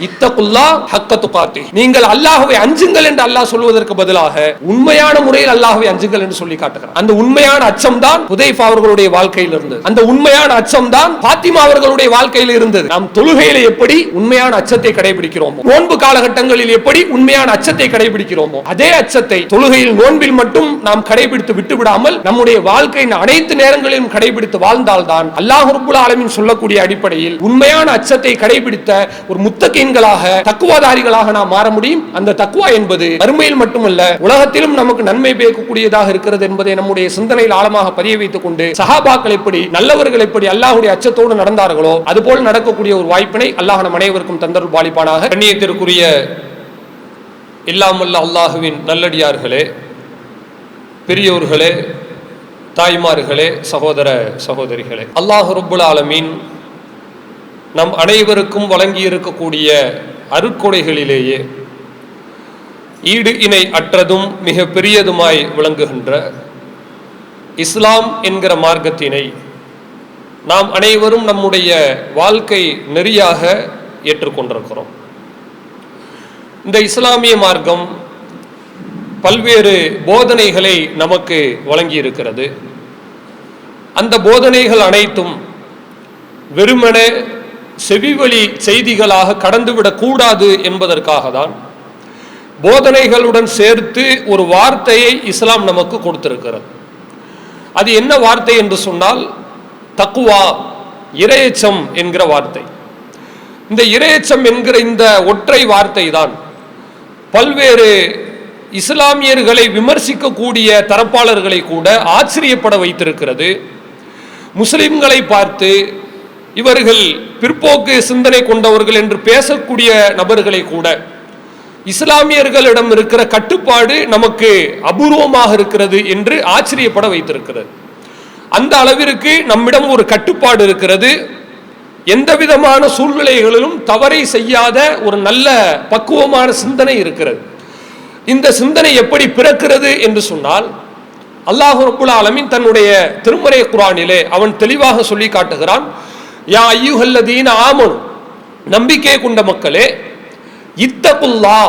இத்தகுல்லா ஹக்க துகாத்தி, நீங்கள் அல்லாஹ்வை அஞ்சுங்கள் என்று அல்லாஹ் சொல்வதற்கு பதிலாக உண்மையான முறையில் அல்லாஹ்வை அஞ்சுங்கள் என்று சொல்லி காட்டுகிறார். அந்த உண்மையான அச்சம் தான் ஹுதைஃபா அவர்களுடைய வாழ்க்கையில் இருந்தது. அந்த உண்மையான அச்சம் தான் ஃபாத்திமா அவர்களுடைய வாழ்க்கையில் இருந்தது. நாம் தொழுகையில எப்படி உண்மையான அச்சத்தை கடைபிடிக்கிறோமோ, நோன்பு காலகட்டங்களில் எப்படி உண்மையான அச்சத்தை கடைபிடிக்கிறோமோ, அதே அச்சத்தை தொழுகையில் நோன்பில் மட்டும் நாம் கடைபிடித்து விட்டு விடாமல் நம்முடைய வாழ்க்கையின் அனைத்து நேரங்களிலும் கடைபிடித்து வாழ்ந்தால்தான் அல்லாஹ் ரப்புல் ஆலமீன் சொல்லக்கூடிய அடிப்படையில் உண்மையான அச்சத்தை கடைபிடித்த ஒரு முத்தகீன் தக்குவாதாரிகளாக நாம் மாற முடியும். அந்த தக்குவா என்பது மறுமையில் மட்டுமல்ல, உலகத்திலும் நமக்கு நன்மை பயக்கக்கூடியதாக இருக்கிறது என்பதை நம்முடைய சிந்தனையில் ஆழமாக பதிய வைத்துக் கொண்டு சஹாபாக்கள் எப்படி, நல்லவர்கள் எப்படி அல்லாஹ்வுடைய அச்சத்தோடு நடந்தார்களோ அதுபோல் நடக்கக்கூடிய ஒரு வாய்ப்பினை அல்லாஹ் நம் அனைவருக்கும் தந்தருள் பாலிப்பானாக. கண்ணியத்திற்குரிய இல்லாமல்ல அல்லாஹுவின் நல்லடியார்களே, பெரியோர்களே, தாய்மார்களே, சகோதர சகோதரிகளே, அல்லாஹ் ரப்புல் ஆலமீன் நம் அனைவருக்கும் வழங்கி இருக்கக்கூடிய அருட்கொடைகளிலேயே ஈடு இணை அற்றதும் மிக பெரியதுமாய் விளங்குகின்ற இஸ்லாம் என்கிற மார்க்கத்தினை நாம் அனைவரும் நம்முடைய வாழ்க்கை நெறியாக ஏற்றுக்கொண்டிருக்கிறோம். இந்த இஸ்லாமிய மார்க்கம் பல்வேறு போதனைகளை நமக்கு வழங்கி இருக்கிறது. அந்த போதனைகள் அனைத்தும் வெறுமனே செவிவழி செய்திகளாக கடந்துவிடக் கூடாது என்பதற்காக தான் போதனைகளுடன் சேர்த்து ஒரு வார்த்தையை இஸ்லாம் நமக்கு கொடுத்திருக்கிறது. அது என்ன வார்த்தை என்று சொன்னால் தக்குவா, இறையச்சம் என்கிற வார்த்தை. இந்த இறையச்சம் என்கிற இந்த ஒற்றை வார்த்தை தான் பல்வேறு இஸ்லாமியர்களை விமர்சிக்கக்கூடிய தரப்பாளர்களை கூட ஆச்சரியப்பட வைத்திருக்கிறது. முஸ்லிம்களை பார்த்து இவர்கள் பிற்போக்கு சிந்தனை கொண்டவர்கள் என்று பேசக்கூடிய நபர்களை கூட இஸ்லாமியர்களிடம் இருக்கிற கட்டுப்பாடு நமக்கு அபூர்வமாக இருக்கிறது என்று ஆச்சரியப்பட வைத்திருக்கிறது. அந்த அளவிற்கு நம்மிடம் ஒரு கட்டுப்பாடு இருக்கிறது. எந்த விதமான சூழ்நிலைகளிலும் தவறை செய்யாத ஒரு நல்ல பக்குவமான சிந்தனை இருக்கிறது. இந்த சிந்தனை எப்படி பிறக்கிறது என்று சொன்னால், அல்லாஹ் ரப்புல் ஆலமீன் தன்னுடைய திருமறை குர்ஆனிலே அவன் தெளிவாக சொல்லி காட்டுகிறான். யா அய்யுஹல்லதீன ஆமனு, நம்பிக்கை கொண்ட மக்களே, இத்தகுல்லா,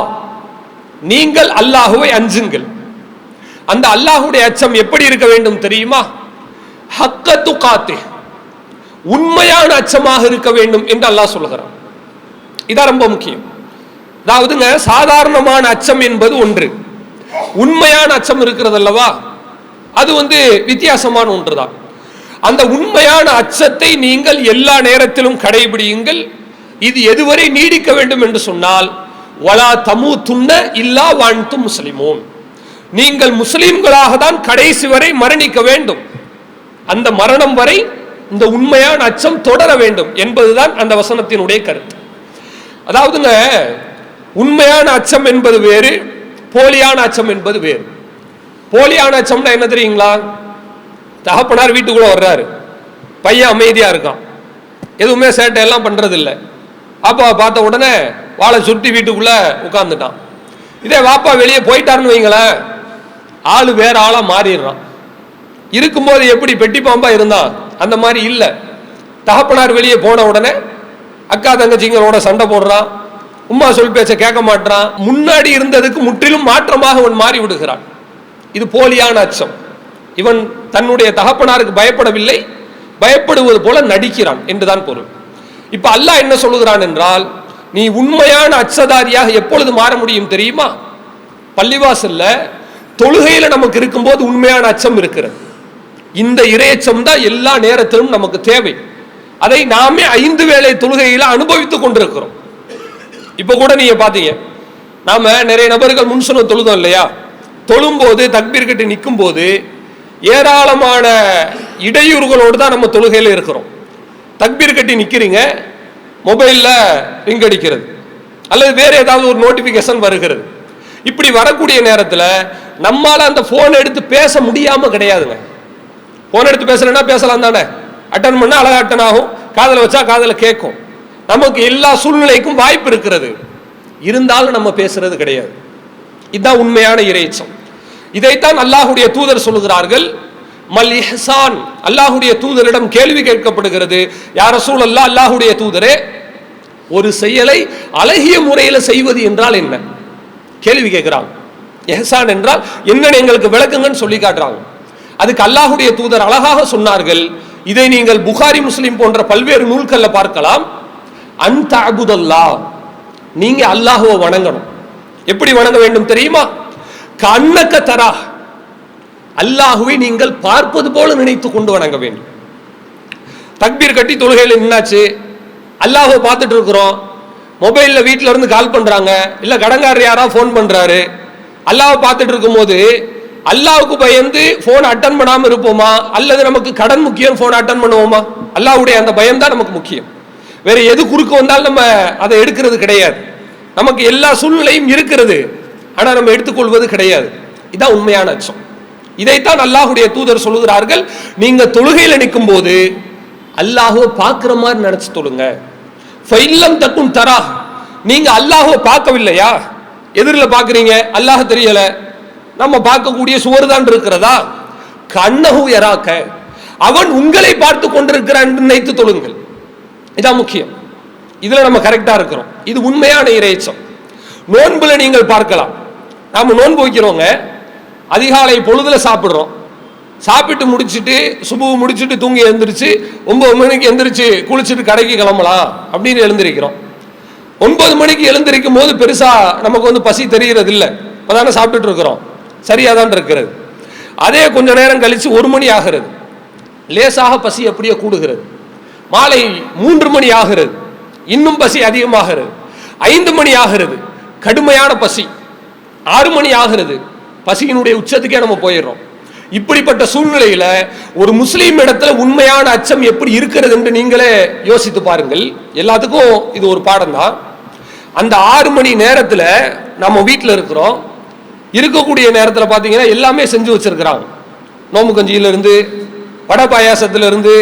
நீங்கள் அல்லாஹ்வை அஞ்சுங்கள். அந்த அல்லாஹ்வுடைய அச்சம் எப்படி இருக்க வேண்டும் தெரியுமா? ஹக்க துகாத்தி, உண்மையான அச்சமாக இருக்க வேண்டும் என்று அல்லாஹ் சொல்கிறான். இதான் ரொம்ப முக்கியம். அதாவதுங்க, சாதாரணமான அச்சம் என்பது ஒன்று, உண்மையான அச்சம் இருக்கிறது அல்லவா, அது வித்தியாசமான ஒன்றுதான். அந்த உண்மையான அச்சத்தை நீங்கள் எல்லா நேரத்திலும் கடைபிடியுங்கள். இது எதுவரை நீடிக்க வேண்டும் என்று சொன்னால், வலா தமூதுன்ன இல்லா வஅன்தும் முஸ்லிமூன், நீங்கள் முஸ்லிம்களாக தான் கடைசி வரை மரணிக்க வேண்டும். அந்த மரணம் வரை இந்த உண்மையான அச்சம் தொடர வேண்டும் என்பதுதான் அந்த வசனத்தினுடைய கருத்து. அதாவதுங்க, உண்மையான அச்சம் என்பது வேறு, போலியான அச்சம் என்பது வேறு. போலியான அச்சம்னா என்ன தெரியுங்களா? தகப்பனார் வீட்டுக்குள்ள வர்றாரு, பையன் அமைதியா இருக்கான், எதுவுமே சேட்டை எல்லாம் பண்றது இல்லை. அப்பா பார்த்த உடனே வாழை சுட்டி வீட்டுக்குள்ள உட்கார்ந்துட்டான். இதே வாப்பா வெளியே போயிட்டாருன்னு வைங்களேன், ஆளு வேற ஆளா மாறிடுறான். இருக்கும்போது எப்படி பெட்டி பாம்பா இருந்தான் அந்த மாதிரி இல்லை. தகப்பனார் வெளியே போன உடனே அக்கா தங்கச்சிங்களோட சண்டை போடுறான், உம்மா சொல் பேச்ச கேட்க மாட்டான். முன்னாடி இருந்ததுக்கு முற்றிலும் மாற்றமாக அவன் மாறி விடுகிறான். இது போலியான அச்சம். இவன் தன்னுடைய தகப்பனாருக்கு பயப்படவில்லை, பயப்படுவது போல நடிக்கிறான் என்றுதான் பொருள். இப்ப அல்லாஹ் என்ன சொல்லுகிறான் என்றால், நீ உண்மையான அச்சதாரியாக எப்பொழுது மாற முடியும் தெரியுமா? பள்ளிவாசல்ல தொழுகையில நமக்கு இருக்கும்போது உண்மையான அச்சம் இருக்கிறது. இந்த இறையச்சம் தான் எல்லா நேரத்திலும் நமக்கு தேவை. அதை நாமே 5 வேளை தொழுகையில அனுபவித்துக் கொண்டிருக்கிறோம். இப்ப கூட நீங்க பாத்தீங்க, நாம நிறைய நபர்கள் முன்சுன தொழுதோம் இல்லையா? தொழும்போது தக்பீர் கட்டி நிற்கும் போது ஏராளமான இடையூறுகளோடு தான் நம்ம தொழுகையில் இருக்கிறோம். தக்பீர் கட்டி நிற்கிறீங்க, மொபைலில் ரிங் அடிக்கிறது அல்லது வேற ஏதாவது ஒரு நோட்டிஃபிகேஷன் வருகிறது. இப்படி வரக்கூடிய நேரத்தில் நம்மால் அந்த ஃபோன் எடுத்து பேச முடியாமல் கிடையாதுங்க. ஃபோன் எடுத்து பேசலன்னா பேசலாம் தானே, அட்டன் பண்ணால் அழகாக அட்டன் ஆகும், காதில் வச்சா காதில் கேட்கும், நமக்கு எல்லா சூழ்நிலைக்கும் வாய்ப்பு இருக்கிறது. இருந்தாலும் நம்ம பேசுறது கிடையாது. இதுதான் உண்மையான இறைச்சம். இதைத்தான் அல்லாஹ்வுடைய தூதர் சொல்லுகிறார்கள். மல் இஹ்சான், அல்லாஹ்வுடைய தூதரிடம் கேள்வி கேட்கப்படுகிறது, யா ரசூலல்லாஹ், அல்லாஹ்வுடைய தூதரே, ஒரு செயலை அழகிய முறையில் செய்வது என்றால் என்ன கேள்வி கேட்கிறாங்க. எஹ்சான் என்றால் என்னன்னு எங்களுக்கு விளக்குங்கன்னு சொல்லி காட்டுறாங்க. அதுக்கு அல்லாஹ்வுடைய தூதர் அழகாக சொன்னார்கள். இதை நீங்கள் புகாரி முஸ்லிம் போன்ற பல்வேறு நூல்கள்ல பார்க்கலாம். அன்த அபுதல்லாஹ், நீங்க அல்லாஹ்வை வணங்கணும். எப்படி வணங்க வேண்டும் தெரியுமா? கண்ணக்க தரா, அல்லாஹ்வை நீங்கள் பார்ப்பது போல நினைத்து கொண்டு வணங்க வேண்டும். தக்பீர் கட்டி தொழுகையில் என்னாச்சு? அல்லாஹ்வை பார்த்துட்டு இருக்கிறோம். மொபைல்ல வீட்டில இருந்து கால் பண்றாங்க, இல்ல கடங்காரர் யாரா போன் பண்றாரு. அல்லாஹ்வை பார்த்துட்டு இருக்கும் போது அல்லாஹ்வுக்கு பயந்து போன் அட்டன் பண்ணாம இருப்போமா, அல்லது நமக்கு கடன் முக்கியம் போன் அட்டன் பண்ணுவோமா? அல்லாஹ்வுடைய அந்த பயம் தான் நமக்கு முக்கியம். வேற எது குறுக்க வந்தாலும் நம்ம அதை எடுக்கிறது கிடையாது. நமக்கு எல்லா சூழ்நிலையும் இருக்கிறது, ஆனா நம்ம எடுத்துக்கொள்வது கிடையாது. இதான் உண்மையான அச்சம். இதைத்தான் அல்லாஹ்வுடைய தூதர் சொல்லுகிறார்கள். நீங்க தொழுகையில் நிற்கும் போது அல்லாஹ்வை பார்க்கிற மாதிரி நினைச்சு தொழுங்க. ஃபைல்லம் தக்கும் தரா, நீங்க அல்லாஹ்வை பார்க்கவில்லையா, எதிரில் பார்க்குறீங்க, அல்லாஹ் தெரியல, நம்ம பார்க்கக்கூடிய சுவர் தான் இருக்கிறதா, கண்ணஹு யராக்க, அவன் உங்களை பார்த்து கொண்டிருக்கிறான் என்று நினைத்து தொழுங்கள். இதான் முக்கியம். இதுல நம்ம கரெக்டா இருக்கிறோம். இது உண்மையான இறைச்சம். நோன்புல நீங்கள் பார்க்கலாம். நாம நோன்பு வைக்கிறோங்க, அதிகாலை பொழுதுல சாப்பிடுறோம். சாப்பிட்டு முடிச்சுட்டு சுபு முடிச்சுட்டு தூங்கி எழுந்திரிச்சு 9 மணிக்கு எழுந்திரிச்சு குளிச்சுட்டு கடைக்கு கிளம்பலாம் அப்படின்னு எழுந்திருக்கிறோம். 9 மணிக்கு எழுந்திருக்கும் போது பெருசா நமக்கு பசி தெரிகிறது இல்லை, அதான சாப்பிட்டுட்டு இருக்கிறோம், சரியா தான் இருக்கிறது. அதே கொஞ்ச நேரம் கழிச்சு 1 மணி ஆகிறது, லேசாக பசி அப்படியே கூடுகிறது. மாலை 3 மணி ஆகிறது, இன்னும் பசி அதிகமாகிறது. 5 மணி ஆகிறது, கடுமையான பசி. 6 மணி ஆகிறது, பசியினுடைய உச்சத்துக்கே நம்ம போயிடுறோம். இப்படிப்பட்ட சூழ்நிலையில ஒரு முஸ்லீம் இடத்துல உண்மையான அச்சம் எப்படி இருக்கிறது என்று நீங்களே யோசித்து பாருங்கள். எல்லாத்துக்கும் இது ஒரு பாடம் தான். அந்த 6 மணி நேரத்துல நம்ம வீட்டில் இருக்கிறோம். இருக்கக்கூடிய நேரத்தில் பார்த்தீங்கன்னா எல்லாமே செஞ்சு வச்சிருக்கிறாங்க. நோம்பு கஞ்சியிலிருந்து, வடை பாயாசத்திலிருந்து,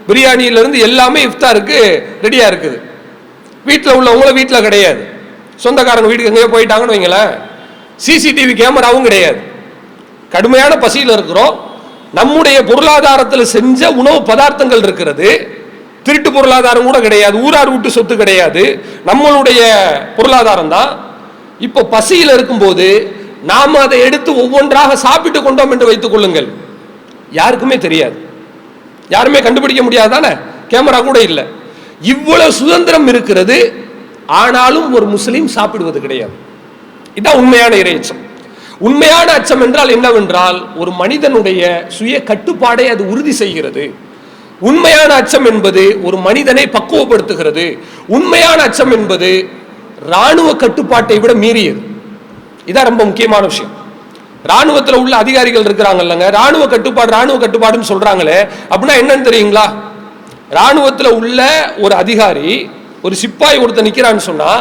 பிரியாணியிலிருந்து எல்லாமே இஃப்தாருக்கு ரெடியா இருக்குது. வீட்டில் உள்ளவங்கள வீட்டில் கிடையாது, சொந்தக்காரங்க வீட்டுக்கு எங்கேயோ போயிட்டாங்கன்னு வைங்களேன், சிசிடிவி கேமராவும் கிடையாது. கடுமையான பசியில் இருக்கிறோம். நம்முடைய பொருளாதாரத்தில் செஞ்ச உணவு பதார்த்தங்கள் இருக்கிறது, திருட்டு பொருளாதாரம் கூட கிடையாது, ஊரார் வீட்டு சொத்து கிடையாது, நம்மளுடைய பொருளாதாரம் தான். இப்போ பசியில் இருக்கும்போது நாம் அதை எடுத்து ஒவ்வொன்றாக சாப்பிட்டு கொண்டோம் என்று வைத்துக் கொள்ளுங்கள், யாருக்குமே தெரியாது, யாருமே கண்டுபிடிக்க முடியாது தானே, கேமரா கூட இல்லை. இவ்வளவு சுதந்திரம் இருக்கிறது, ஆனாலும் ஒரு முஸ்லீம் சாப்பிடுவது கிடையாது. இதான் உண்மையான இறைச்சம். உண்மையான அச்சம் என்றால் என்னவென்றால் ஒரு மனிதனுடைய சுய கட்டுப்பாடை அது உறுதி செய்கிறது. உண்மையான அச்சம் என்பது ஒரு மனிதனை பக்குவப்படுத்துகிறது. உண்மையான அச்சம் என்பது இராணுவ கட்டுப்பாட்டை விட மீறியது. இதான் ரொம்ப முக்கியமான விஷயம். இராணுவத்தில் உள்ள அதிகாரிகள் இருக்கிறாங்கல்லங்க, இராணுவ கட்டுப்பாடுன்னு சொல்றாங்களே, அப்படின்னா என்னன்னு தெரியுங்களா? இராணுவத்தில் உள்ள ஒரு அதிகாரி, ஒரு சிப்பாய் ஒருத்தர் நிற்கிறான்னு சொன்னா,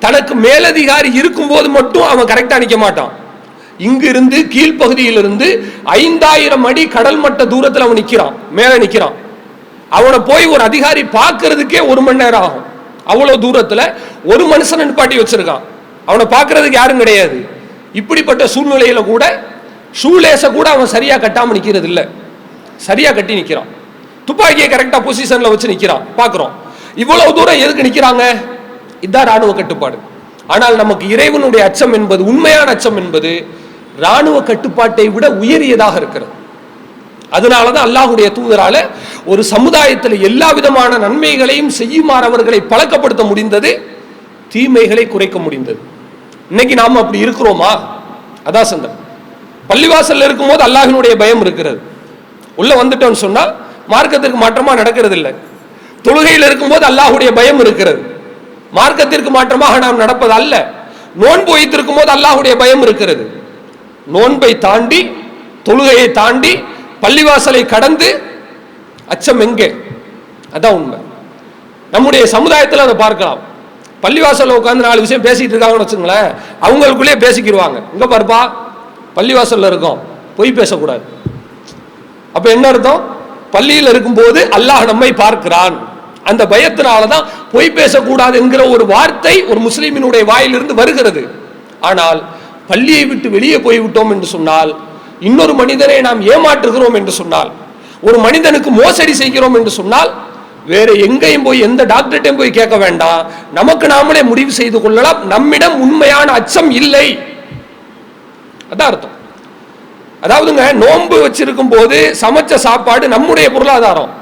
தனக்கு மேலதிகாரி இருக்கும்போது மட்டும் அவன் கரெக்டா நிற்க மாட்டான். இங்கிருந்து கீழ்ப்பகுதியிலிருந்து 5000 அடி கடல் மட்ட தூரத்தில் அவன் நிற்கிறான், மேல நிற்கிறான். அவனை போய் ஒரு அதிகாரி பார்க்கறதுக்கே 1 மணி நேரம் ஆகும். அவ்வளவு தூரத்துல ஒரு மனுஷன் நிப்பாட்டி வச்சிருக்கான், அவனை பார்க்கறதுக்கு யாரும் கிடையாது. இப்படிப்பட்ட சூழ்நிலையில கூட ஷூலேஸ கூட அவன் சரியா கட்டாம நிக்கிறது இல்லை, சரியா கட்டி நிக்கிறான். துப்பாக்கியை கரெக்டா பொசிஷன்ல வச்சு நிக்கிறான், பார்க்கிறோம். இவ்வளவு தூரம் எதுக்கு நிக்கிறாங்க? இதுதான் ராணுவ கட்டுப்பாடு. ஆனால் நமக்கு இறைவனுடைய அச்சம் என்பது, உண்மையான அச்சம் என்பது ராணுவ கட்டுப்பாட்டை விட உயரியதாக இருக்கிறது. அதனாலதான் அல்லாஹ்வுடைய தூதரால ஒரு சமுதாயத்தில் எல்லா விதமான நன்மைகளையும் செய்யுமாறு அவர்களை பழக்கப்படுத்த முடிந்தது, தீமைகளை குறைக்க முடிந்தது. இன்னைக்கு நாம அப்படி இருக்கிறோமா? அதான் சந்தம். பள்ளிவாசல்ல இருக்கும்போது அல்லாஹ்வினுடைய பயம் இருக்கிறது, உள்ள வந்துட்டோம்னு சொன்னா மார்க்கத்திற்கு மாற்றமா நடக்கிறது இல்லை. தொழுகையில் இருக்கும்போது அல்லாஹ்வுடைய பயம் இருக்கிறது, மார்க்கத்திற்கு மாற்றமாக நாம் நடப்பது அல்ல. நோன்பு வைத்திருக்கும் போது அல்லாஹ்வுடைய பயம் இருக்கிறது. நோன்பை தாண்டி, தொழுகையை தாண்டி, பள்ளிவாசலை கடந்து அச்சம் எங்கே? அதான் உண்மை. நம்முடைய சமுதாயத்தில் அதை பார்க்கலாம். பள்ளிவாசல்ல உட்காந்து 4 விஷயம் பேசிட்டு இருக்காங்கன்னு வச்சுங்களேன், அவங்களுக்குள்ளே பேசிக்கிடுவாங்க. இங்க பாருப்பா, பள்ளிவாசல்ல இருக்கோம், பொய் பேசக்கூடாது. அப்ப என்ன அர்த்தம்? பள்ளியில் இருக்கும்போது அல்லாஹ் நம்மை பார்க்கிறான், அந்த பயத்தினாலதான் பொய் பேசக்கூடாது என்கிற ஒரு வார்த்தை ஒரு முஸ்லிமினுடைய வாயிலிருந்து வருகிறது. ஆனால் பள்ளியை விட்டு வெளியே போய்விட்டோம் என்று சொன்னால், இன்னொரு மனிதனை நாம் ஏமாற்றுகிறோம் என்று சொன்னால், ஒரு மனிதனுக்கு மோசடி செய்கிறோம் என்று சொன்னால், வேற எங்கேயும் போய் எந்த டாக்டர்கிட்டையும் போய் கேட்க வேண்டாம், நமக்கு நாமளே முடிவு செய்து கொள்ளலாம், நம்மிடம் உண்மையான அச்சம் இல்லை. அதான் அர்த்தம். அதாவதுங்க, நோன்பு வச்சிருக்கும் போது சமைச்ச சாப்பாடு நம்முடைய பொருளாதாரம்.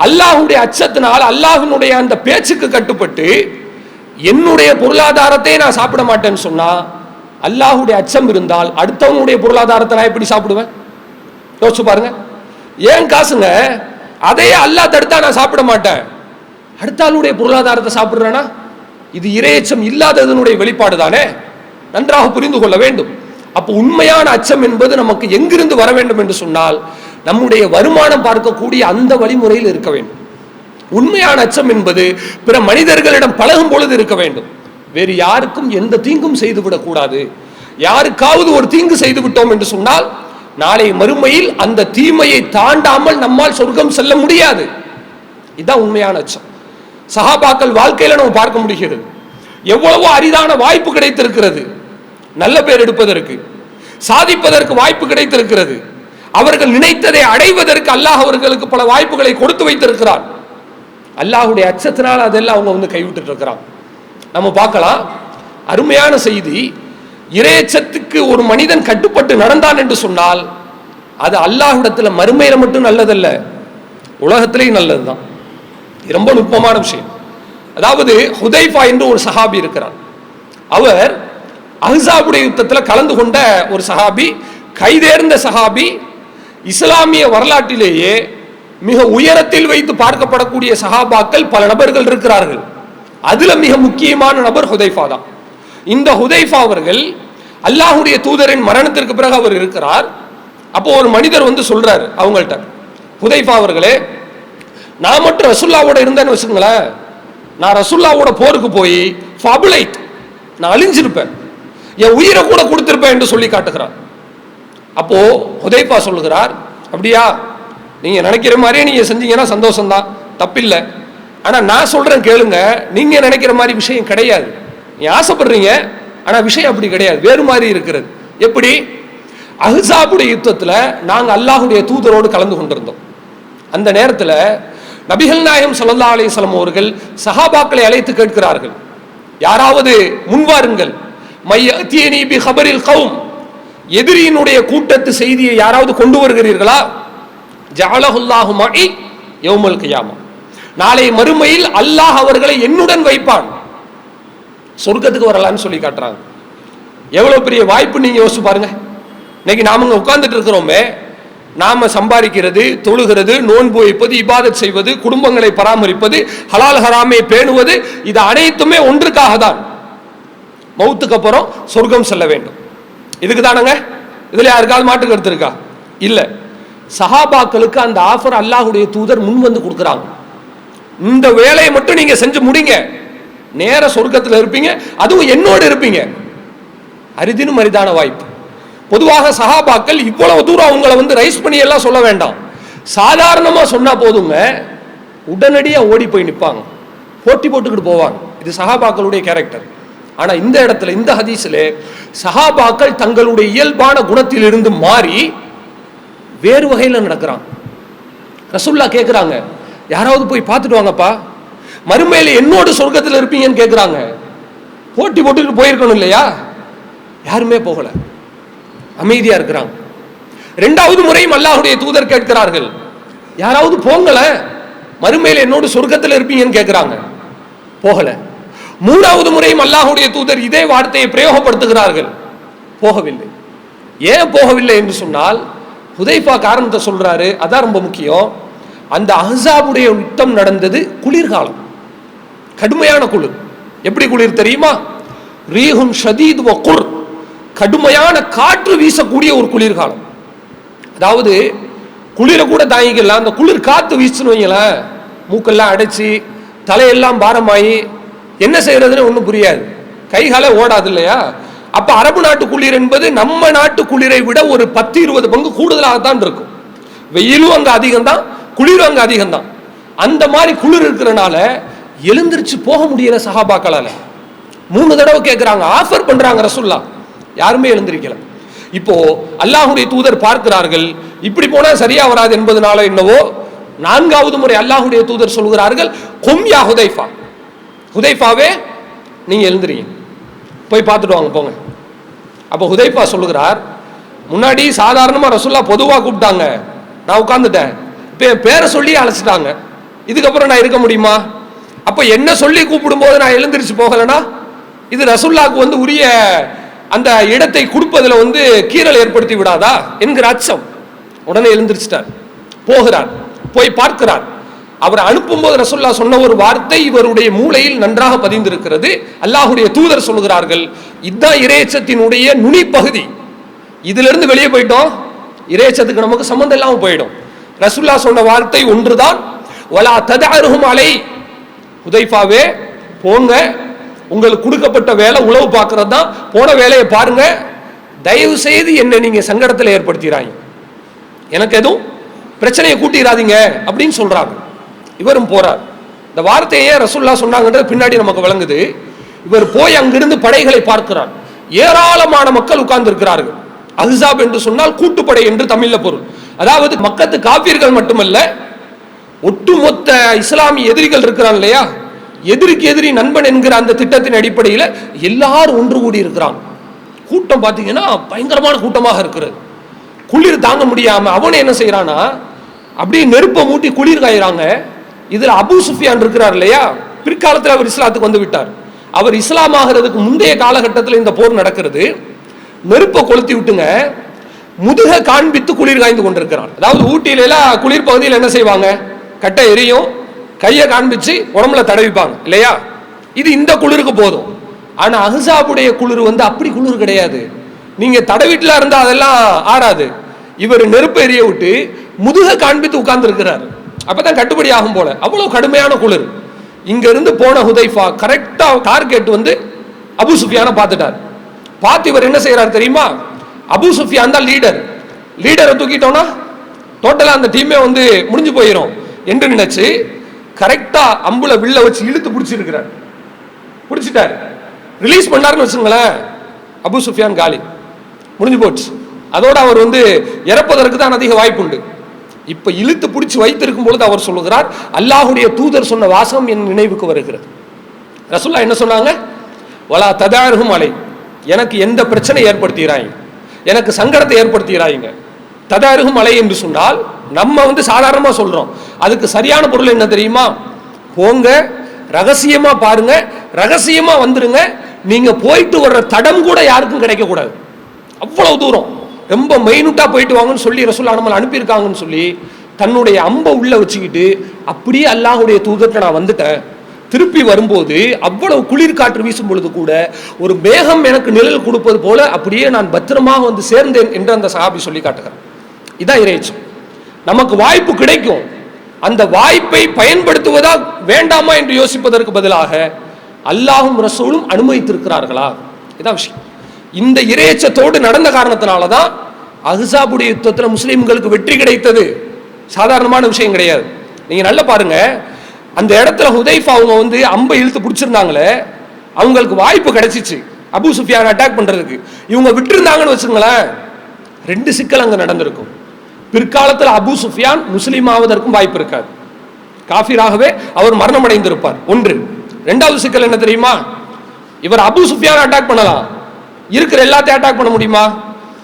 அல்லாஹுடைய அச்சத்தினால், அல்லாஹ்வினுடைய அந்த பேச்சுக்கு கட்டுப்பட்டு என்னுடைய பொருளாதாரத்தை நான் சாப்பிட மாட்டேன்னு சொன்னா, அல்லாஹுடைய அச்சம் இருந்தால் அடுத்தவனுடைய பொருளாதாரத்தை நான் எப்படி சாப்பிடுவேன்? யோசிச்சு பாருங்க. ஏன் காசுங்க, அதையே அல்லாஹ் தடுத்தா நான் சாப்பிட மாட்டேன், அடுத்த ஆளுடைய பொருளாதாரத்தை சாப்பிடுறேன்னா இது இறையச்சம் இல்லாததனுடைய வெளிப்பாடு தானே. நன்றாக புரிந்து கொள்ள வேண்டும். அப்போ உண்மையான அச்சம் என்பது நமக்கு எங்கிருந்து வர வேண்டும் என்று சொன்னால், நம்முடைய வருமானம் பார்க்கக்கூடிய அந்த வழிமுறையில் இருக்க வேண்டும். உண்மையான அச்சம் என்பது பிற மனிதர்களிடம் பழகும் பொழுது இருக்க வேண்டும். வேறு யாருக்கும் எந்த தீங்கும் செய்துவிடக் கூடாது. யாருக்காவது ஒரு தீங்கு செய்து விட்டோம் என்று சொன்னால், நாளை மறுமையில் அந்த தீமையை தாண்டாமல் நம்மால் சொர்க்கம் செல்ல முடியாது. இதுதான் உண்மையான அச்சம். சஹாபாக்கள் வாழ்க்கையில நம்ம பார்க்க முடிகிறது. எவ்வளவோ அரிதான வாய்ப்பு கிடைத்திருக்கிறது, நல்ல பேர் எடுப்பதற்கு, சாதிப்பதற்கு வாய்ப்பு கிடைத்திருக்கிறது. அவர்கள் நினைத்ததை அடைவதற்கு அல்லாஹ் அவர்களுக்கு பல வாய்ப்புகளை கொடுத்து வைத்திருக்கிறார். அல்லாஹுடைய அச்சத்தினால் அதெல்லாம் அவங்க வந்து கைவிட்டு இருக்கிறாங்க. நம்ம பார்க்கலாம், அருமையான செய்தி. இறையச்சத்துக்கு ஒரு மனிதன் கட்டுப்பட்டு நடந்தான் என்று சொன்னால், அது அல்லாஹ்விடத்துல மறுமையில மட்டும் நல்லதல்ல, உலகத்திலேயும் நல்லதுதான். ரொம்ப நுட்பமான விஷயம். அதாவது ஹுதைஃபா என்று ஒரு சஹாபி இருக்கிறார். அவர் அஹ்ஸாபுடைய யுத்தத்தில் கலந்து கொண்ட ஒரு சஹாபி, கைதேர்ந்த சஹாபி. இஸ்லாமிய வரலாற்றிலேயே மிக உயரத்தில் வைத்து பார்க்கப்படக்கூடிய சஹாபாக்கள் பல நபர்கள் இருக்கிறார்கள். அதுல மிக முக்கியமான நபர் ஹுதைஃபா தான். இந்த ஹுதைஃபா அவர்கள் அல்லாஹ்வுடைய தூதரின் மரணத்திற்கு பிறகு அவர் இருக்கிறார். அப்போ ஒரு மனிதர் வந்து சொல்றாரு அவங்கள்ட்ட, ஹுதைஃபா அவர்களே, நான் மட்டும் ரசூலுல்லாவோட இருந்தேன்னு வச்சுங்களேன், நான் ரசூலுல்லாவோட போருக்கு போய் ஃபபுலைட், நான் அழிஞ்சிருப்பேன், என் உயிரை கூட கொடுத்திருப்பேன் என்று சொல்லி காட்டுகிறார். அப்போ ஹுதைஃபா சொல்லுகிறார், அப்படியா, நீங்க நினைக்கிற மாதிரியே நீங்க செஞ்சீங்கன்னா சந்தோஷம்தான், தப்பில்லை. ஆனா நான் சொல்றேன் கேளுங்க, நீங்க நினைக்கிற மாதிரி விஷயம் கிடையாது. நீங்க ஆசைப்படுறீங்க, ஆனா விஷயம் அப்படி கிடையாது, வேறு மாதிரி இருக்கிறது. எப்படி? அஹ்ஸாபுடைய யுத்தத்துல நாங்க அல்லாஹ்வுடைய தூதரோடு கலந்து கொண்டிருந்தோம். அந்த நேரத்துல நபிகள் நாயகம் ஸல்லல்லாஹு அலைஹி வஸல்லம் அவர்கள் சஹாபாக்களை அழைத்து கேட்கிறார்கள், யாராவது முன்வாருங்கள், மையத்தியனி பி ஹபரில் கௌம், எதிரியினுடைய கூட்டத்து செய்தியை யாராவது கொண்டு வருகிறீர்களா? ஜஅலஹுல்லாஹு மஇ யௌமல் கியாமா, நாளை மறுமையில் அல்லாஹ் அவர்களை என்னுடன் வைப்பான், சொர்க்கத்துக்கு வரலான்னு சொல்லி காட்டுறாங்க. எவ்வளவு பெரிய வாய்ப்பு நீங்க யோசிச்சு பாருங்க. இன்னைக்கு நாம உட்கார்ந்துட்டு இருக்கிறோமே, நாம சம்பாதிக்கிறது, தொழுகிறது, நோன்பு வைப்பது, இபாதத் செய்வது, குடும்பங்களை பராமரிப்பது, ஹலால் ஹராமை பேணுவது, இது அனைத்துமே ஒன்றுக்காக தான், மௌத்துக்கு அப்புறம் சொர்க்கம் செல்ல வேண்டும். இதுக்கு தானங்க. இதுல யாருக்காவது மாட்டு கருத்து இருக்கா? இல்ல. சஹாபாக்களுக்கு அந்த ஆஃபர் அல்லாஹ்வுடைய தூதர் முன் வந்து கொடுக்குறாங்க. இந்த வேலையை மட்டும் நீங்க செஞ்சு முடிங்க, நேர சொர்க்கத்தில் இருப்பீங்க, அதுவும் என்னோடு இருப்பீங்க. அரிதினும் அரிதான வாய்ப்பு. பொதுவாக சஹாபாக்கள் இவ்வளவு தூரம் அவங்களை வந்து ரைஸ் பண்ணி எல்லாம் சொல்ல வேண்டாம், சாதாரணமா சொன்னா போதுங்க, உடனடியா ஓடி போய் நிற்பாங்க, போட்டி போட்டுக்கிட்டு போவாங்க. இது சஹாபாக்களுடைய கேரக்டர். ஆனா இந்த இடத்துல இந்த ஹதீஸ்ல சஹாபாக்கள் தங்களுடைய இயல்பான குணத்தில் இருந்து மாறி வேறு வகையில நடக்கிறாங்க. ரசூலுல்லாஹ் கேட்கிறாங்க, யாராவது போய் பார்த்துட்டு வாங்கப்பா, மறுமையில என்னோட சொர்க்கத்தில் இருப்பீங்கன்னு கேட்கிறாங்க. போட்டி போட்டுட்டு போயிருக்கணும் இல்லையா? யாருமே போகல, அமைதியா இருக்கிறாங்க. இரண்டாவது முறையும் அல்லாஹ்வுடைய தூதர் கேட்கிறார்கள், யாராவது போங்கல, மறுமையில என்னோட சொர்க்கத்தில் இருப்பீங்கன்னு கேட்கிறாங்க. போகல. மூன்றாவது முறையும் அல்லாஹ்வுடைய தூதர் இதே வார்த்தையை பிரயோகப்படுத்துகிறார்கள். போகவில்லை. ஏன் போகவில்லை என்று சொன்னால், ஹுதைஃபா காரணத்தை சொல்றாரு, அதான் ரொம்ப முக்கியம். அந்த அஹ்ஸாபுடைய யுத்தம் நடந்தது குளிர்காலம், கடுமையான குளிர். எப்படி குளிர் தெரியுமா? ரீஹுன் ஷதீத் வ குர், கடுமையான காற்று வீசக்கூடிய ஒரு குளிர்காலம். அதாவது குளிர கூட தாங்கிக்கலாம், அந்த குளிர் காத்து வீசுன்னு வைங்களேன், மூக்கெல்லாம் அடைச்சி தலையெல்லாம் பாரமாயி என்ன செய்யறதுன்னு ஒன்றும் புரியாது, கைகால ஓடாது இல்லையா? அப்ப அரபு நாட்டு குளிர் என்பது நம்ம நாட்டு குளிரை விட ஒரு 10-20 பங்கு கூடுதலாகத்தான் இருக்கும். வெயிலும் அங்க அதிகம் தான், குளிரும் அங்க அதிகம் தான். அந்த மாதிரி குளிர் இருக்கிறனால எழுந்திருச்சு போக முடியல சஹாபாக்களால. 3 தடவை கேட்கிறாங்க, ஆஃபர் பண்றாங்க ரசூலுல்லாஹ், யாருமே எழுந்திருக்கல. இப்போ அல்லாஹ்வுடைய தூதர் பார்க்கிறார்கள், இப்படி போனா சரியா வராது என்பதனால என்னவோ 4வது முறை அல்லாஹ்வுடைய தூதர் சொல்கிறார்கள், கும் யா ஹுதைஃபா, ஹுதைஃபாவே நீங்க எழுந்துறீங்க, போய் பார்த்துட்டு வாங்க போங்க. அப்போ ஹுதைஃபா சொல்லுகிறார், முன்னாடி சாதாரணமா ரசூலுல்லாஹ் பொதுவா கூப்பிட்டாங்க, நான் உட்கார்ந்துட்டேன், இப்போ என் பேரை சொல்லி அழைச்சிட்டாங்க, இதுக்கப்புறம் நான் இருக்க முடியுமா? அப்போ என்ன சொல்லி கூப்பிடும் போது நான் எழுந்திரிச்சு போகலனா இது ரசூலுல்லாஹ்வுக்கு உரிய அந்த இடத்தை கொடுப்பதில் கீறல் ஏற்படுத்தி விடாதா என்கிற அச்சம். உடனே எழுந்திரிச்சிட்டார், போகிறார், போய் பார்க்கிறார். அவர் அனுப்பும்போது ரசூலுல்லாஹ் சொன்ன ஒரு வார்த்தை இவருடைய மூளையில் நன்றாக பதிந்திருக்கிறது. அல்லாஹ்வுடைய தூதர் சொல்கிறார்கள், இதுதான் இறையச்சத்தினுடைய நுனி பகுதி, இதுல இருந்து வெளியே போயிட்டோம் இறையச்சத்துக்கு நமக்கு சம்பந்தம் இல்லாமல் போயிடும். ரசூலுல்லாஹ் சொன்ன வார்த்தை ஒன்றுதான், வலா ததஅருஹும் அலை, ஹுதைஃபாவே போங்க, உங்களுக்கு கொடுக்கப்பட்ட வேலை உளவு பார்க்கறது தான், போன வேலையை பாருங்க, தயவு செய்து என்னை நீங்க சங்கடத்தில் ஏற்படுத்திடுறாங்க, எனக்கு எதுவும் பிரச்சனையை கூட்டிடாதீங்க அப்படின்னு சொல்றாங்க. இவரும் போறார். இந்த வார்த்தையை ரசூலுல்லாஹ் சொன்னாங்கன்றது பின்னாடி நமக்கு விளங்குது. இவர் போய் அங்கிருந்து படைகளை பார்க்கிறார். ஏராளமான மக்கள் உட்கார்ந்து இருக்கிறார்கள். அஹ்ஸாப் என்று சொன்னால் கூட்டுப்படை என்று தமிழ்ல பொருள். அதாவது மக்கத்து காபிர்கள் மட்டுமல்ல, ஒட்டுமொத்த இஸ்லாமிய எதிரிகள் இருக்கிறான் இல்லையா, எதிரிக்கு எதிரி நண்பன் என்கிற அந்த திட்டத்தின் அடிப்படையில் எல்லாரும் ஒன்று கூடி இருக்கிறான். கூட்டம் பார்த்தீங்கன்னா பயங்கரமான கூட்டமாக இருக்கிறது. குளிர் தாங்க முடியாம அவன் என்ன செய்யறானா, அப்படியே நெருப்பை மூட்டி குளிர் காயிறாங்க. இதுல அபூ சுஃபியான் இருக்கிறார் இல்லையா, பிற்காலத்தில் அவர் இஸ்லாத்துக்கு வந்து விட்டார். அவர் இஸ்லாம் ஆகிறதுக்கு முந்தைய காலகட்டத்தில் இந்த போர் நடக்கிறது. நெருப்பை கொளுத்தி விட்டுங்க, முதுக காண்பித்து குளிர் காய்ந்து கொண்டிருக்கிறார். அதாவது ஊட்டியில குளிர் பகுதியில் என்ன செய்வாங்க, கட்டை எரியும், கையை காண்பிச்சு உடம்புல தடவிப்பாங்க இல்லையா, இது இந்த குளிருக்கு போதும். ஆனா அஹ்ஸாபுடைய குளிர் அப்படி குளிர் கிடையாது. நீங்க தடவிட்டுல இருந்தா அதெல்லாம் ஆறாது. இவர் நெருப்பு எரிய விட்டு முதுக காண்பித்து உட்கார்ந்து இருக்கிறார். அப்பதான் கட்டுப்படி ஆகும் போல, அவ்வளவு கடுமையான குளிர். இங்க இருந்து போன ஹுதைஃபா கரெக்டா டார்கெட் அபூ சுஃபியான பார்த்துட்டார். பார்த்து இவர் என்ன செய்யறார் தெரியுமா, அபூ சுஃபியான் தான் லீடர், லீடரை தூக்கிட்டோம்னா டோட்டலா அந்த டீமே முடிஞ்சு போயிடும் என்று நினைச்சு கரெக்டா அம்புல வில்ல வச்சு இழுத்து பிடிச்சிருக்கிறார். பிடிச்சிட்டார், ரிலீஸ் பண்ணாருன்னு வச்சுங்களேன், அபூ சுஃபியான் காலி, முடிஞ்சு போச்சு. அதோட அவர் இறப்பதற்கு தான் அதிக வாய்ப்பு உண்டு. இப்ப இழுத்து பிடிச்சி வைத்திருக்கும் பொழுது அவர் சொல்லுகிறார், அல்லாஹ்வுடைய தூதர் சொன்ன வாசகம் என் நினைவுக்கு வருகிறது. ரசூலுல்லாஹ் என்ன சொன்னாங்க, வலா ததஅருஹும் அலை, எனக்கு எந்த பிரச்சனை ஏற்படுத்துகிறாய், எனக்கு சங்கடத்தை ஏற்படுத்துகிறாய்ங்க. ததஅருஹும் அலை என்று சொன்னால் நம்ம சாதாரணமா சொல்றோம், அதுக்கு சரியான பொருள் என்ன தெரியுமா, போங்க, ரகசியமா பாருங்க, ரகசியமா வந்துருங்க, நீங்க போயிட்டு வர்ற தடம் கூட யாருக்கும் கிடைக்க கூடாது. அவ்வளவு தூரம் ரொம்ப மெயினுட்டா போயிட்டு வாங்கன்னு சொல்லி ரசூலுல்லாஹ் நம்மளை அனுப்பியிருக்காங்கன்னு சொல்லி தன்னுடைய அம்பை உள்ள வச்சுக்கிட்டு அப்படியே அல்லாஹ்வுடைய தூதர்கிட்ட நான் வந்துட்டேன். திருப்பி வரும்போது அவ்வளவு குளிர் காற்று வீசும் பொழுது கூட ஒரு மேகம் எனக்கு நிழல் கொடுப்பது போல அப்படியே நான் பத்திரமாக சேர்ந்தேன் என்று அந்த சஹாபி சொல்லி காட்டுகிறார். இதான் இறையச்சம். நமக்கு வாய்ப்பு கிடைக்கும், அந்த வாய்ப்பை பயன்படுத்துவதா வேண்டாமா என்று யோசிப்பதற்கு பதிலாக அல்லாஹும் ரசூலும் அனுமதித்திருக்கிறார்களா, இதான் விஷயம். இந்த இறையச்சத்தோடு நடந்த காரணத்தினாலதான் அஹ்ஸாபுடைய யுத்தத்தில் முஸ்லிம்களுக்கு வெற்றி கிடைத்தது. சாதாரணமான விஷயம் கிடையாது. நீங்க நல்லா பாருங்க, அந்த இடத்துல ஹுதைஃபா அவங்க அம்பை இழுத்து பிடிச்சிருந்தாங்களே, அவங்களுக்கு வாய்ப்பு கிடைச்சிச்சு அபூ சுஃபியான் அட்டாக் பண்றதுக்கு. இவங்க விட்டு இருந்தாங்கன்னு வச்சுங்களேன், 2 சிக்கல் அங்க நடந்திருக்கும். பிற்காலத்தில் அபூ சுஃபியான் முஸ்லீம் ஆவதற்கும் வாய்ப்பு இருக்காது, காஃபிராகவே அவர் மரணம் அடைந்திருப்பார். 1. 2வது சிக்கல் என்ன தெரியுமா, இவர் அபூ சுஃபியான் அட்டாக் பண்ணலாம், இருக்கிற எல்லாத்தையும் அட்டாக் பண்ண முடியுமா,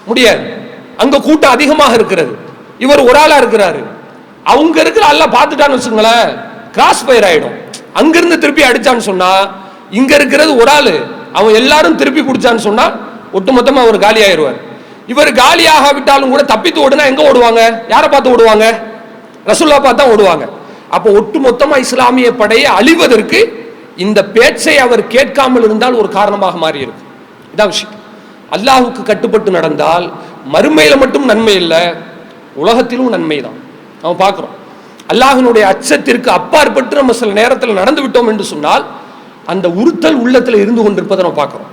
முடியாது. அங்க கூட்டம் அதிகமாக இருக்கிறது, இவர் ஒரு ஆளா இருக்கிறாரு. அவங்க இருக்கிற அல்லாஹ் பார்த்துட்டான்னு வச்சுங்களேன், கிராஸ் ஃபயர் ஆயிடும். அங்கிருந்து திருப்பி அடிச்சான்னு சொன்னா இங்க இருக்கிறது ஒரு ஆளு, அவன் எல்லாரும் திருப்பி பிடிச்சான்னு சொன்னா ஒட்டுமொத்தமா அவர் காலி ஆயிடுவார். இவர் காலி ஆகாவிட்டாலும் கூட தப்பித்து ஓடுனா எங்க ஓடுவாங்க, யாரை பார்த்து ஓடுவாங்க, ரசூலுல்லாஹ் பார்த்து தான் ஓடுவாங்க. அப்போ ஒட்டுமொத்தமா இஸ்லாமிய படையை அழிவதற்கு இந்த பேச்சை அவர் கேட்காமல் இருந்தால் ஒரு காரணமாக மாறி இருக்கு. இதான் விஷயம். அல்லாஹ்வுக்கு கட்டுப்பட்டு நடந்தால் மறுமையில மட்டும் நன்மை இல்லை, உலகத்திலும் நன்மை தான். நம்ம பார்க்கிறோம், அல்லாஹ்வினுடைய அச்சத்திற்கு அப்பாற்பட்டு நம்ம சில நேரத்தில் நடந்து விட்டோம் என்று சொன்னால் அந்த உறுத்தல் உள்ளத்தில் இருந்து கொண்டிருப்பதை நம்ம பார்க்கிறோம்.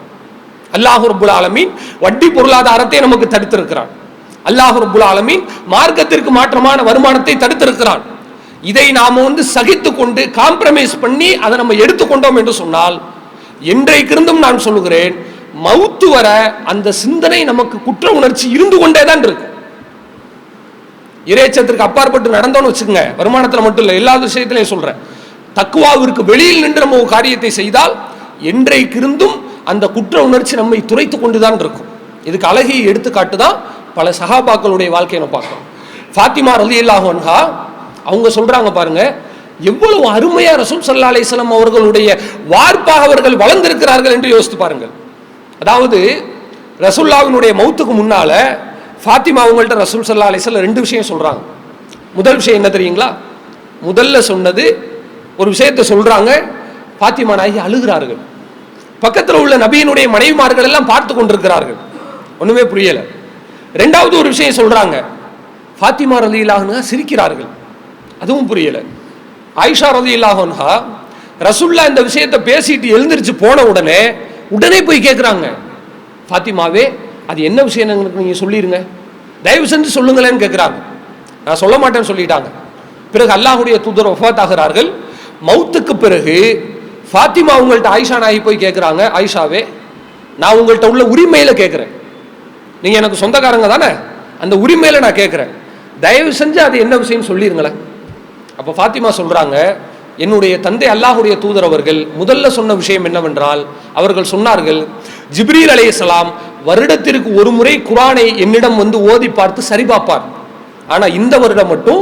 அல்லாஹ் ரப்புல் ஆலமீன் வட்டி பொருளாதாரத்தை நமக்கு தடுத்திருக்கிறான். அல்லாஹ் ரப்புல் ஆலமீன் மார்க்கத்திற்கு மாற்றமான வருமானத்தை தடுத்திருக்கிறான். இதை நாம சகித்து கொண்டு காம்ப்ரமைஸ் பண்ணி அதை நம்ம எடுத்துக்கொண்டோம் என்று சொன்னால் என்றைக்கிருந்தும் நான் சொல்லுகிறேன், மவுத்து வர அந்த சிந்தனை நமக்கு குற்ற உணர்ச்சி இருந்து கொண்டே தான் இருக்கும். இறைச்சத்திற்கு அப்பாற்பட்டு நடந்தோன்னு வச்சுக்கோங்க, வருமானத்தில் மட்டும் இல்லை, எல்லா விஷயத்திலையும் சொல்றேன். தக்குவாவிற்கு வெளியில் நின்று நம்ம ஒரு காரியத்தை செய்தால் என்றைக்கிருந்தும் அந்த குற்ற உணர்ச்சி நம்மை துரைத்து கொண்டுதான் இருக்கும். இதுக்கு அழகிய எடுத்துக்காட்டு தான் பல சஹாபாக்களுடைய வாழ்க்கையை நம்ம பார்க்கிறோம். ஃபாத்திமா ரலியல்லாஹு அன்ஹா அவங்க சொல்றாங்க பாருங்க, எவ்வளவு அருமையா ரசூல் ஸல்லல்லாஹு அலைஹி வஸல்லம் அவர்களுடைய வார்ப்பாக அவர்கள் வளர்ந்திருக்கிறார்கள் என்று யோசித்து பாருங்கள். அதாவது ரசூலுல்லாஹ்வினுடைய மௌத்துக்கு முன்னால ஃபாத்திமா அவங்கள்ட்ட ரசூல் ஸல்லல்லாஹு அலைஹி வஸல்லம் ரெண்டு விஷயம் சொல்றாங்க. முதல் விஷயம் என்ன தெரியுங்களா? முதல்ல சொன்னது ஒரு விஷயத்தை சொல்றாங்க, ஃபாத்திமா நாயகி அழுகிறார்கள். பக்கத்தில் உள்ள நபியினுடைய மனைவிமார்கள் எல்லாம் பார்த்து கொண்டிருக்கிறார்கள், ஒண்ணுமே புரியல. ரெண்டாவது ஒரு விஷயம் சொல்றாங்க, ஃபாத்திமா ரலியல்லாஹு அன்ஹா சிரிக்கிறார்கள், அதுவும் புரியல. ஆயிஷா ரலியல்லாஹு அன்ஹா ரசூலுல்லாஹ் இந்த விஷயத்தை பேசிட்டு எழுந்திருச்சு போன உடனே போய் கேட்குறாங்க, ஃபாத்திமாவே அது என்ன விஷயம் நீங்க சொல்லிருங்க, தயவு செஞ்சு சொல்லுங்களேன்னு கேட்குறாங்க. நான் சொல்ல மாட்டேன்னு சொல்லிட்டாங்க. பிறகு அல்லாஹ்வுடைய தூதர் வஃபாத் ஆகிறார்கள். மௌத்துக்கு பிறகு ஃபாத்திமா உங்கள்கிட்ட ஆயிஷா நாயகி போய் கேட்குறாங்க, ஆயிஷாவே நான் உங்கள்கிட்ட உள்ள உரிமையில கேட்குறேன், நீங்க எனக்கு சொந்தக்காரங்க தானே, அந்த உரிமையில நான் கேட்குறேன், தயவு செஞ்சு அது என்ன விஷயம் சொல்லிருங்களேன். அப்போ ஃபாத்திமா சொல்றாங்க, என்னுடைய தந்தை அல்லாஹ்வுடைய தூதர் அவர்கள் முதல்ல சொன்ன விஷயம் என்னவென்றால், அவர்கள் சொன்னார்கள், ஜிப்ரீல் அலைஹிஸ்ஸலாம் வருடத்திற்கு ஒரு முறை குர்ஆனை என்னிடம் வந்து ஓதி பார்த்து சரி பார்ப்பார். ஆனா இந்த வருடம் மட்டும்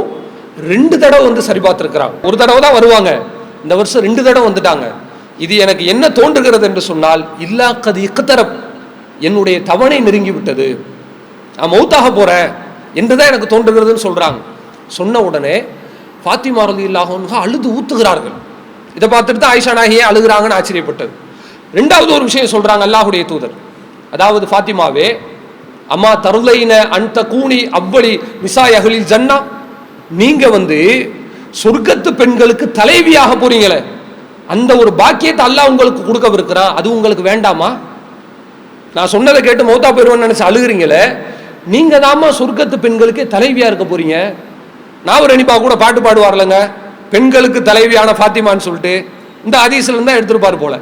2 தடவை வந்து சரி பார்த்திருக்கிறாங்க. ஒரு தடவை தான் வருவாங்க, இந்த வருஷம் 2 தடவை வந்துட்டாங்க. இது எனக்கு என்ன தோன்றுகிறது என்று சொன்னால், இல்லா கது இக்தரப், என்னுடைய தவணை நெருங்கி விட்டது, நான் மௌத்தாக போறேன் என்றுதான் எனக்கு தோன்றுகிறதுன்னு சொல்றாங்க. சொன்ன உடனே ஃபாத்திமா ரலியல்லாஹு அன்ஹா அழுது ஊத்துகிறார்கள். இதை பார்த்துட்டு தான் ஆயிஷா நாயகியே அழுகிறாங்கன்னு ஆச்சரியப்பட்டது. ரெண்டாவது ஒரு விஷயம் சொல்றாங்க அல்லாஹ்வுடைய தூதர், அதாவது ஃபாத்திமாவே, அம்மா தருளைன அன்த கூனி அவ்வளி நிசாய் அஹ்லில் ஜன்னா, நீங்க வந்து சொர்க்கத்து பெண்களுக்கு தலைவியாக போறீங்களே, அந்த ஒரு பாக்கியத்தை அல்லாஹ் உங்களுக்கு கொடுக்கவிருக்கிறான், அது உங்களுக்கு வேண்டாமா? நான் சொன்னதை கேட்டு மௌத்தா போயிருவேன்னு நினைச்சு அழுகிறீங்களே, நீங்க தாமா சொர்க்கத்து பெண்களுக்கு தலைவியா இருக்க போறீங்க. நாவர் அனிபா கூட பாட்டு பாடுவார்லங்க, பெண்களுக்கு தலைவியான ஃபாத்திமான்னு சொல்லிட்டு, இந்த ஹதீஸ்ல இருந்தா எடுத்துருப்பாரு போல.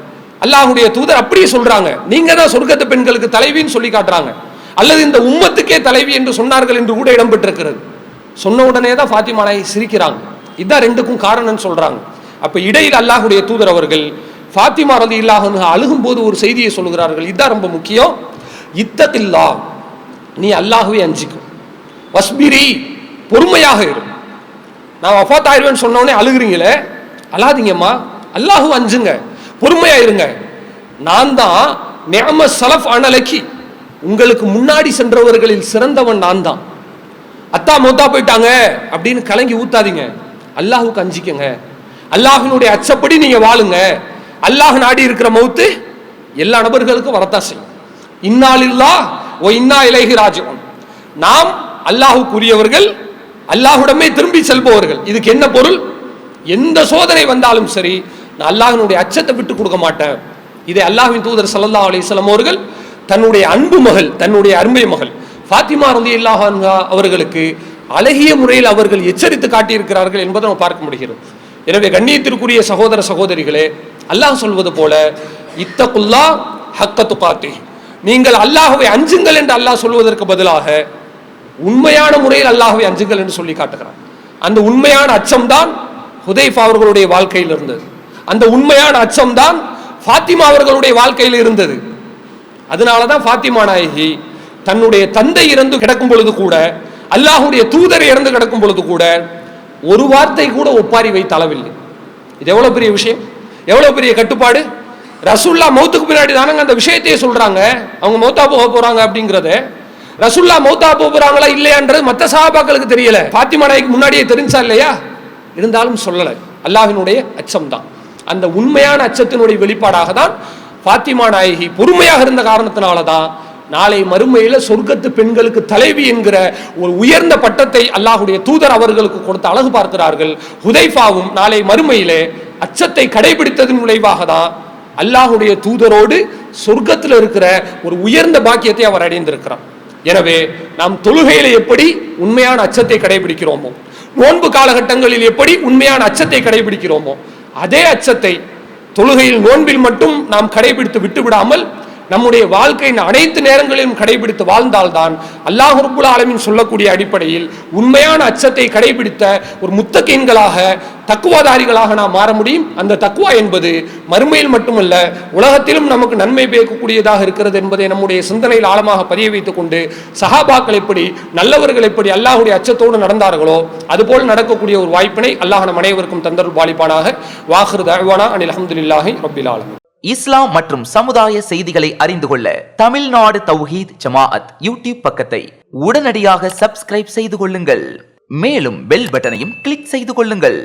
அல்லாஹ்வுடைய தூதர் அப்படியே சொல்றாங்க, நீங்க தான் சொர்க்கத்து பெண்களுக்கு தலைவின்னு சொல்லி காட்டுறாங்க, அல்லது இந்த உம்மத்துக்கே தலைவி என்று சொன்னார்கள் என்று கூட இடம்பெற்றிருக்கிறது. சொன்ன உடனே தான் ஃபாத்திமா நாயகி சிரிக்கிறாங்க. இதுதான் ரெண்டுக்கும் காரணம்னு சொல்றாங்க. அப்ப இடையில் அல்லாஹ்வுடைய தூதர் அவர்கள் ஃபாத்திமா ரலியல்லாஹு அன்ஹா அழுகும் போது ஒரு செய்தியை சொல்கிறார்கள், இதுதான் ரொம்ப முக்கியம். இத்தகில்லா, நீ அல்லாஹ்வை அஞ்சிக்கும், வஸ்பிரி, பொறுமையாக இரு. நான் வஃபாத் ஆயிருவேன்னு சொன்ன உடனே அழுகிறீங்களே, அழாதீங்கம்மா, அல்லாஹ்வை அஞ்சுங்க, பொறுமையா இருங்க. நான் தான் நிஅம ஸலஃப் அனலகி, உங்களுக்கு முன்னாடி சென்றவர்களில் சிறந்தவன் நான் தான். அத்தா மௌத்தா போயிட்டாங்க அப்படின்னு கலங்கி ஊத்தாதீங்க, அல்லாஹ்வுக்கு அஞ்சிக்கங்க, அல்லாஹ்வினுடைய அச்சப்படி நீங்க வாழுங்க. அல்லாஹ் நாடி இருக்கிற மௌத்து எல்லா நபர்களுக்கும் வரத்தான் செய்யும். இன்னா லில்லாஹ் வ இன்னா இலைஹி ராஜிஊன், நாம் அல்லாஹ்வுக்குரியவர்கள், அல்லாஹ்விடமே திரும்பி செல்பவர்கள். இதுக்கு என்ன பொருள்? எந்த சோதனை வந்தாலும் சரி, நான் அல்லாஹ்வினுடைய அச்சத்தை விட்டு கொடுக்க மாட்டேன். இதை அல்லாஹ்வின் தூதர் ஸல்லல்லாஹு அலைஹி வஸல்லம் அவர்கள் தன்னுடைய அன்பு மகள், தன்னுடைய அருமை மகள் ஃபாத்திமா ரலியல்லாஹு அன்ஹா அவர்களுக்கு அழகிய முறையில் அவர்கள் எச்சரித்து காட்டியிருக்கிறார்கள் என்பதை நம்ம பார்க்க முடிகிறது. எனவே கண்ணியத்திற்குரிய சகோதர சகோதரிகளே, அல்லாஹ் சொல்வது போல, இத்தகுல்லா ஹக்க துகாத்தி, நீங்கள் அல்லாஹ்வை அஞ்சுங்கள் என்று அல்லாஹ் சொல்வதற்கு பதிலாக உண்மையான முறையில் அல்லாஹ்வை அஞ்சுங்கள் என்று சொல்லி காட்டுகிறார். அந்த உண்மையான அச்சம்தான் ஹுதைஃபா அவர்களுடைய வாழ்க்கையில் இருந்தது. அந்த உண்மையான அச்சம்தான் ஃபாத்திமா அவர்களுடைய வாழ்க்கையில் இருந்தது. அதனாலதான் ஃபாத்திமா நாயகி தன்னுடைய தந்தை இறந்து கிடக்கும் பொழுது கூட, அல்லாஹ்வுடைய தூதர் இறந்து கிடக்கும் பொழுது கூட ஒரு வார்த்தை கூட ஒப்பாரி வைத்து அளவில்லை. இது எவ்வளவு பெரிய விஷயம், எவ்வளவு பெரிய கட்டுப்பாடு. ரசூலுல்லாஹ் மௌத்துக்கு பின்னாடி தானங்க அந்த விஷயத்தையே சொல்றாங்க, அவங்க மௌத்தா போக போறாங்க அப்படிங்கறத. ரசூலுல்லாஹ் மௌத்தா போறாங்களா இல்லையான்றது மற்ற சஹாபாக்களுக்கு தெரியல, ஃபாத்திமா நாயகிக்கு முன்னாடியே தெரிஞ்சா இல்லையா, இருந்தாலும் சொல்லல. அல்லாஹ்வினுடைய அச்சம் தான், அந்த உண்மையான அச்சத்தினுடைய வெளிப்பாடாக தான் ஃபாத்திமா நாயகி பொறுமையாக இருந்த காரணத்தினால தான் நாளை மறுமையில சொர்க்கத்து பெண்களுக்கு தலைவி என்கிற ஒரு உயர்ந்த பட்டத்தை அல்லாஹ்வுடைய தூதர் அவர்களுக்கு கொடுத்து அழகு பார்க்கிறார்கள். ஹுதைஃபாவும் நாளை மறுமையிலே அச்சத்தை கடைபிடித்ததன் விளைவாக தான் அல்லாஹ்வுடைய தூதரோடு சொர்க்கத்தில் இருக்கிற ஒரு உயர்ந்த பாக்கியத்தை அவர் அடைந்திருக்கிறார். எனவே நாம் தொழுகையில எப்படி உண்மையான அச்சத்தை கடைபிடிக்கிறோமோ, நோன்பு காலகட்டங்களில் எப்படி உண்மையான அச்சத்தை கடைபிடிக்கிறோமோ, அதே அச்சத்தை தொழுகையில் நோன்பில் மட்டும் நாம் கடைபிடித்து விட்டு விடாமல் நம்முடைய வாழ்க்கையின் அனைத்து நேரங்களிலும் கடைபிடித்து வாழ்ந்தால்தான் அல்லாஹ் ரப்புல் ஆலமீன் சொல்லக்கூடிய அடிப்படையில் உண்மையான அச்சத்தை கடைபிடித்த ஒரு முத்தகீன்களாக, தக்குவாதாரிகளாக நாம் மாற முடியும். அந்த தக்குவா என்பது மறுமையில் மட்டுமல்ல, உலகத்திலும் நமக்கு நன்மை பயக்கக்கூடியதாக இருக்கிறது என்பதை நம்முடைய சிந்தனையில் ஆழமாக பதிய வைத்துக் கொண்டு, சஹாபாக்கள் எப்படி, நல்லவர்கள் எப்படி அல்லாஹ்வுடைய அச்சத்தோடு நடந்தார்களோ அதுபோல் நடக்கக்கூடிய ஒரு வாய்ப்பினை அல்லாஹ் நம் அனைவருக்கும் தந்தருள் பாலிப்பானாக. வாஹிரு தஅவானா அனில் ஹம்துலில்லாஹி ரப்பில் ஆலமீன். இஸ்லாம் மற்றும் சமுதாய செய்திகளை அறிந்து கொள்ள தமிழ்நாடு தௌஹீத் ஜமாஅத் யூடியூப் பக்கத்தை உடனடியாக சப்ஸ்கிரைப் செய்து கொள்ளுங்கள். மேலும் பெல் பட்டனையும் கிளிக் செய்து கொள்ளுங்கள்.